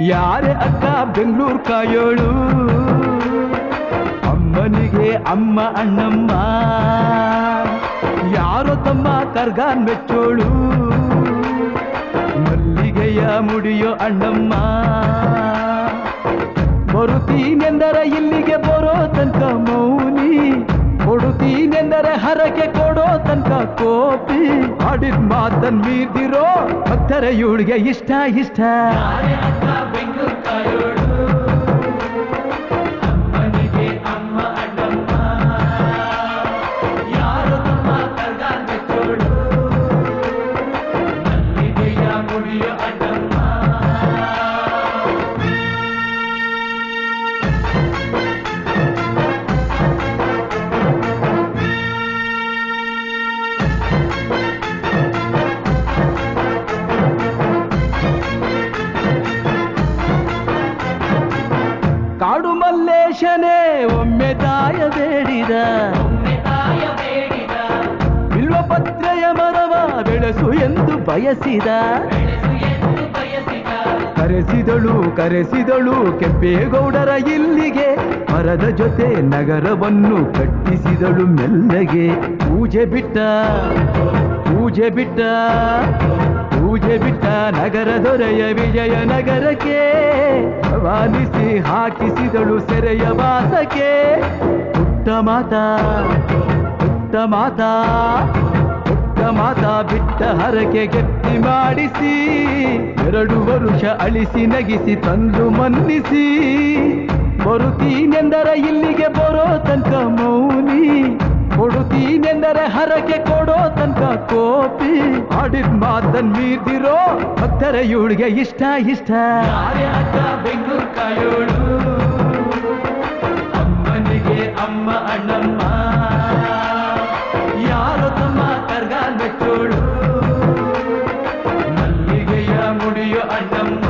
ಯಾರೇ ಅಕ್ಕ ಬೆಂಗಳೂರು ಕಾಯೋಳು ಅಮ್ಮನಿಗೆ ಅಮ್ಮ ಅಣ್ಣಮ್ಮ ಯಾರೋ ತಮ್ಮ ಕರ್ಗಾನ್ ಮೆಚ್ಚೋಳು ಮಲ್ಲಿಗೆಯ ಮುಡಿಯೋ ಅಣ್ಣಮ್ಮ ಬರುತ್ತೀನೆಂದರೆ ಇಲ್ಲಿಗೆ ಬರೋ ತನಕ ಮೌನಿ ಕೊಡುತ್ತೀನೆಂದರೆ ಹರಕೆ ಕೊಡೋ ತನಕ ಕೋಪಿ ಆಡಿದ ಮಾತನ್ ಮೀರ್ದಿರೋ ಭಕ್ತರ ಇವಳಿಗೆ ಇಷ್ಟ ಇಷ್ಟ ಬೆಂಗಳೂರು ಕಾಯೋಳು ಅಮ್ಮನಿಗೆ ಅಮ್ಮ ಅಣ್ಣಮ್ಮ ಯಾರು ತಮ್ಮ ಕರ್ಗಾನ್ ಮೆಚ್ಚೋಳು ಮಲ್ಲಿಗೆಯ ಮುಡಿಯೋ ಅಣ್ಣಮ್ಮ ಕಾಡು ಮಲ್ಲೇಶನೇ ಒಮ್ಮೆ ತಾಯ ಬೇಡಿದ ಬಿಲ್ವಪತ್ರೆಯ ಮರವ ಬೆಳೆಸು ಎಂದು ಬಯಸಿದ ಕರೆಸಿದಳು ಕೆಂಪೇಗೌಡರ ಇಲ್ಲಿಗೆ ಮರದ ಜೊತೆ ನಗರವನ್ನು ಕಟ್ಟಿಸಿದಳು ಮೆಲ್ಲಗೆ ಪೂಜೆ ಬಿಟ್ಟ ನಗರ ದೊರೆಯ ವಿಜಯನಗರಕ್ಕೆ ವಾಲಿಸಿ ಹಾಕಿಸಿದಳು ಸೆರೆಯ ವಾಸಕ್ಕೆ ಪುಟ್ಟ ಮಾತಾ ಬಿಟ್ಟ ಹರಕೆ ಗೆತ್ತಿ ಮಾಡಿಸಿ 2 ವರುಷ ಅಳಿಸಿ ನಗಿಸಿ ತಂದು ಮನ್ನಿಸಿ ಬರುತ್ತೀನೆಂದರೆ ಇಲ್ಲಿಗೆ ಬರೋ ತನಕ ಮೌನಿ ಕೊಡುತ್ತೀನೆಂದರೆ ಹರಕೆ ಕೊಡೋ ತನಕ ಕೋಪಿ ಆಡಿದ ಮಾತನ್ ಮೀರ್ದಿರೋ ಭಕ್ತರ ಇವಳಿಗೆ ಇಷ್ಟ ಬೆಂಗಳೂರು ಕಾಯೋಳು ಅಮ್ಮನಿಗೆ ಅಮ್ಮ ಅಣ್ಣಮ್ಮ ಯಾರೋ ತಮ್ಮ ಕರ್ಗಾಲ್ ಮೆಚ್ಚೋಳು ಮಲ್ಲಿಗೆಯ ಮುಡಿಯೋ ಅಣ್ಣಮ್ಮ